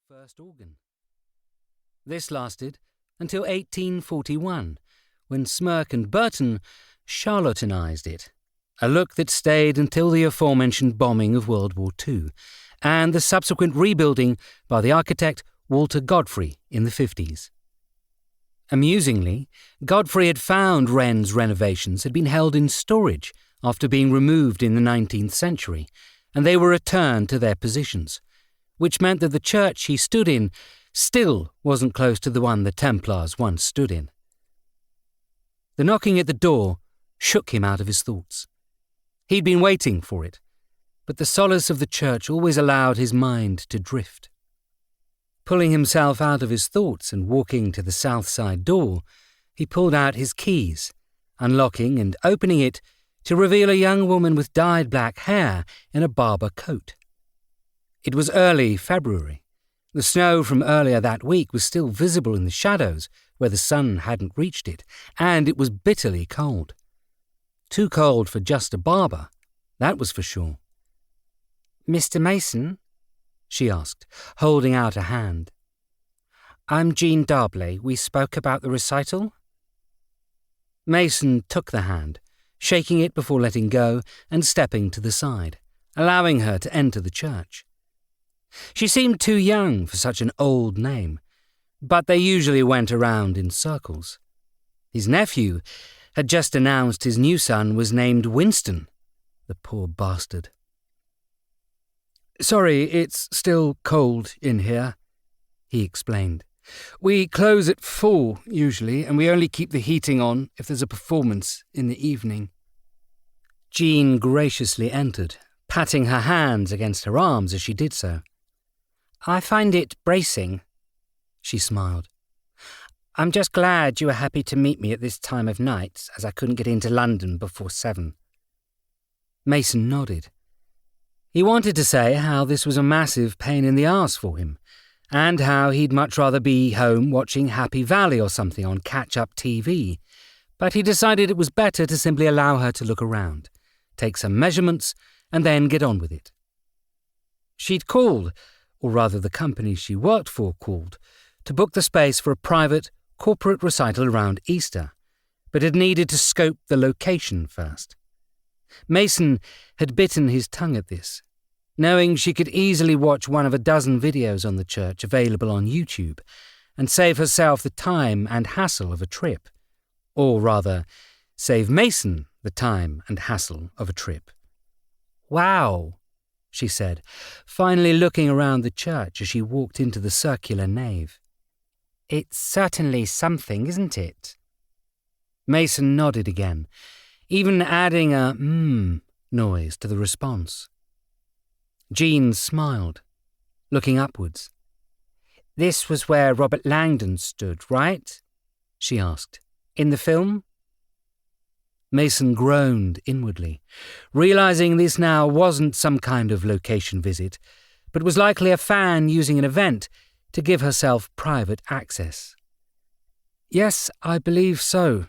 first organ. This lasted until 1841, when Smirke and Burton charlatanised it, a look that stayed until the aforementioned bombing of World War II, and the subsequent rebuilding by the architect Walter Godfrey in the 50s. Amusingly, Godfrey had found Wren's renovations had been held in storage after being removed in the 19th century, and they were returned to their positions, which meant that the church he stood in still wasn't close to the one the Templars once stood in. The knocking at the door shook him out of his thoughts. He'd been waiting for it, but the solace of the church always allowed his mind to drift. Pulling himself out of his thoughts and walking to the south side door, he pulled out his keys, unlocking and opening it to reveal a young woman with dyed black hair in a Barber coat. It was early February. The snow from earlier that week was still visible in the shadows where the sun hadn't reached it, and it was bitterly cold. Too cold for just a barber, that was for sure. "Mr. Mason?" she asked, holding out a hand. "I'm Jean Darbley. We spoke about the recital." Mason took the hand, shaking it before letting go and stepping to the side, allowing her to enter the church. She seemed too young for such an old name, but they usually went around in circles. His nephew had just announced his new son was named Winston, the poor bastard. "Sorry, it's still cold in here," he explained. "We close at 4 usually, and we only keep the heating on if there's a performance in the evening." Jean graciously entered, patting her hands against her arms as she did so. "I find it bracing," she smiled. "I'm just glad you were happy to meet me at this time of night, as I couldn't get into London before 7. Mason nodded. He wanted to say how this was a massive pain in the arse for him, and how he'd much rather be home watching Happy Valley or something on catch-up TV, but he decided it was better to simply allow her to look around, take some measurements, and then get on with it. She'd called, or rather the company she worked for called, to book the space for a private, corporate recital around Easter, but had needed to scope the location first. Mason had bitten his tongue at this, knowing she could easily watch one of a dozen videos on the church available on YouTube and save herself the time and hassle of a trip. Or rather, save Mason the time and hassle of a trip. "Wow," she said, finally looking around the church as she walked into the circular nave. "It's certainly something, isn't it?" Mason nodded again, even adding a noise to the response. Jean smiled, looking upwards. "This was where Robert Langdon stood, right?" she asked. "In the film?" Mason groaned inwardly, realizing this now wasn't some kind of location visit, but was likely a fan using an event to give herself private access. "Yes, I believe so,"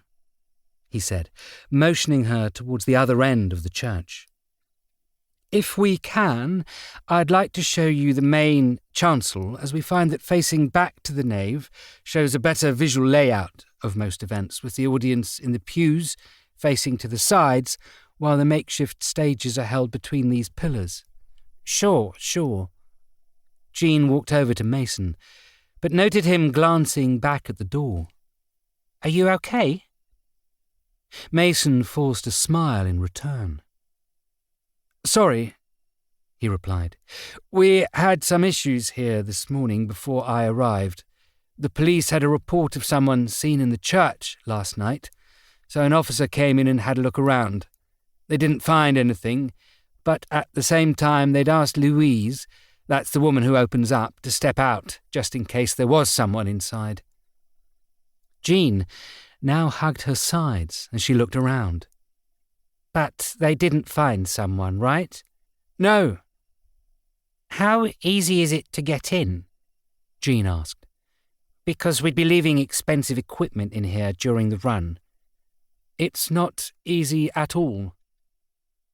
he said, motioning her towards the other end of the church. "If we can, I'd like to show you the main chancel, as we find that facing back to the nave shows a better visual layout of most events, with the audience in the pews facing to the sides, while the makeshift stages are held between these pillars." Sure. Jean walked over to Mason, but noted him glancing back at the door. "Are you okay?" Mason forced a smile in return. "Sorry," he replied. "We had some issues here this morning before I arrived. The police had a report of someone seen in the church last night, so an officer came in and had a look around. They didn't find anything, but at the same time they'd asked Louise, that's the woman who opens up, to step out, just in case there was someone inside." Jean now hugged her sides as she looked around. "But they didn't find someone, right?" "No." "How easy is it to get in?" Jean asked. "Because we'd be leaving expensive equipment in here during the run." "It's not easy at all,"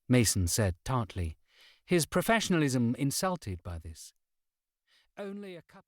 Mason said tartly, his professionalism insulted by this. "Only a couple..."